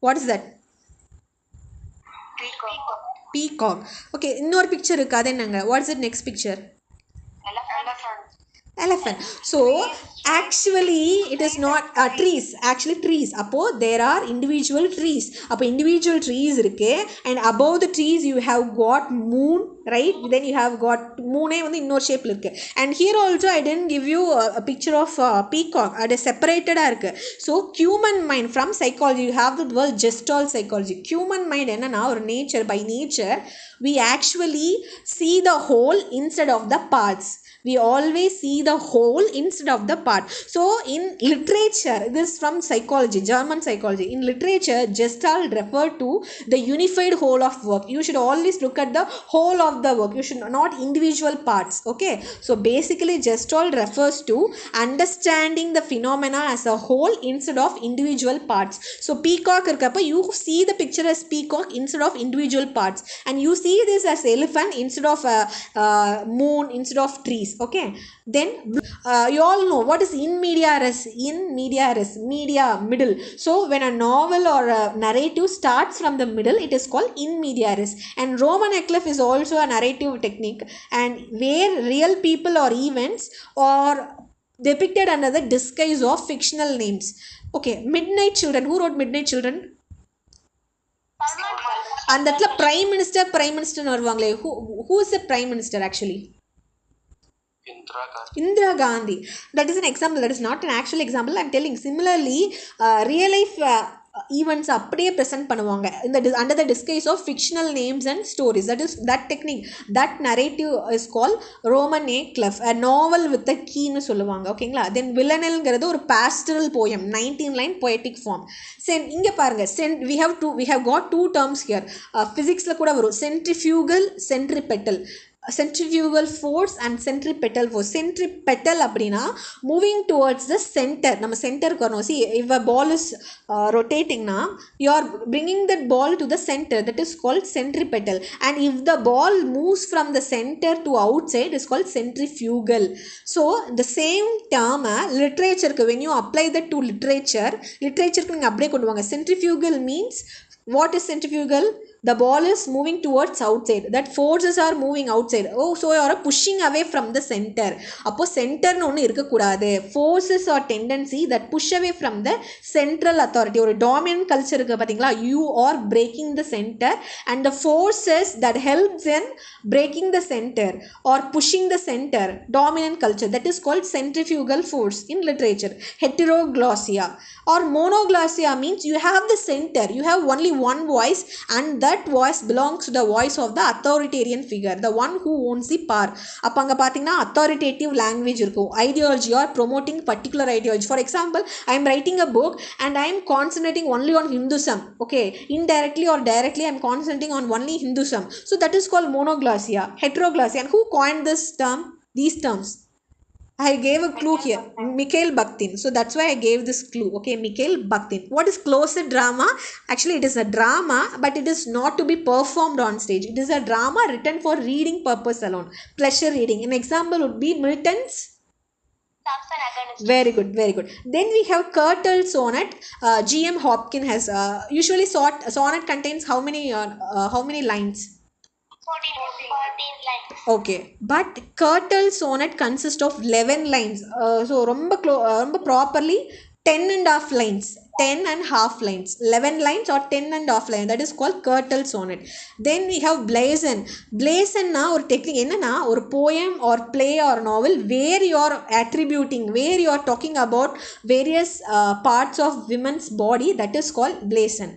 What is that? Peacock. Peacock. Okay, இன்னொரு picture இருக்கு அது என்னங்க? What is the next picture? Elephant. Elephant. So actually it is not trees. Actually trees. அப்போ there are individual trees. அப்போ individual trees இருக்கு, and above the trees you have got moon, right? Then you have got moon வந்து இன்னொரு ஷேப்ல இருக்கு. And here also I didn't give you a picture of peacock. அது செப்பரேட்டடா இருக்கு. So human mind from psychology you have the word gestalt psychology. Human mind என்னன்னா ஒரு nature, by nature we actually see the whole instead of the parts. We always see the whole instead of the part. So in literature, this is from psychology, German psychology. In literature, Gestalt refer to the unified whole of work. You should always look at the whole of the work. You should not individual parts. Okay, so basically Gestalt refers to understanding the phenomena as a whole instead of individual parts. So peacock irukappa you see the picture as peacock instead of individual parts, and you see this as elephant instead of moon, instead of trees. Okay, then you all know what is in media res. In media res, media, middle. So when a novel or a narrative starts from the middle, it is called in media res. And Roman clef is also a narrative technique, and where real people or events are depicted under the disguise of fictional names. Okay, Midnight Children. Who wrote Midnight Children? அந்த இடத்துல prime மினிஸ்டர்னு வருவாங்களே, who is the prime minister actually? Indira Gandhi. That is an example. That is not an actual example. I'm telling. Similarly, real life events அப்படியே present பண்ணுவாங்க in the under the disguise of fictional names and stories. That is that technique. That narrative is called Roman clef. A novel with a key னு சொல்லுவாங்க. ஓகேங்களா? Then villanelங்கிறது ஒரு pastoral poem, 19-line poetic form. இங்க பாருங்க, we have got two terms here. Physicsல கூட வரும், centrifugal, centripetal. Centrifugal force and centripetal force. Centripetal அப்படின்னா moving towards the center. நம்ம சென்டருக்கு வரணும். See, if a ball is rotating na, you are bringing that ball to the center. That is called centripetal. And if the ball moves from the center to outside, is called centrifugal. So the same term literature, when you apply that to literature நீங்க அப்படியே கொண்டு வாங்க. Centrifugal means, what is centrifugal? The ball is moving towards outside. That forces are moving outside. Oh, so you are pushing away from the center. அப்போ சென்டர்னு ஒன்று இருக்கக்கூடாது. Forces or tendency that push away from the central authority. ஒரு dominant culture இருக்கு பார்த்தீங்களா? You are breaking the center, and the forces that helps in breaking the center or pushing the center, dominant culture, that is called centrifugal force in literature. Heteroglossia or monoglossia means you have the center, you have only one voice, and that voice belongs to the voice of the authoritarian figure, the one who owns the power. அப்ப அங்க பாத்தீங்கன்னா authoritative language இருக்கும், ideology or promoting particular ideology. For example, I am writing a book and I am concentrating only on Hinduism. Okay, indirectly or directly I am concentrating on only Hinduism. So that is called monoglossia. Heteroglossia. And who coined this term? These terms I gave a clue here. Mikhail Bakhtin. So that's why I gave this clue. Okay, Mikhail Bakhtin. What is closet drama? Actually, it is a drama, but it is not to be performed on stage. It is a drama written for reading purpose alone. Pleasure reading. An example would be Milton's. Very good, very good. Then we have Curtal sonnet. G.M. Hopkins has usually sonnet contains how many lines? 14 lines. Okay, but Curtal sonnet consists of 11 lines. So ரொம்ப properly 10 and half lines. 10 and half lines. 11 lines or 10 and half lines. That is called Curtal sonnet. Then we have blazon. Blazon na ஒரு technique என்னன்னா ஒரு poem or play or novel where you are attributing, where you are talking about various parts of women's body, that is called blazon.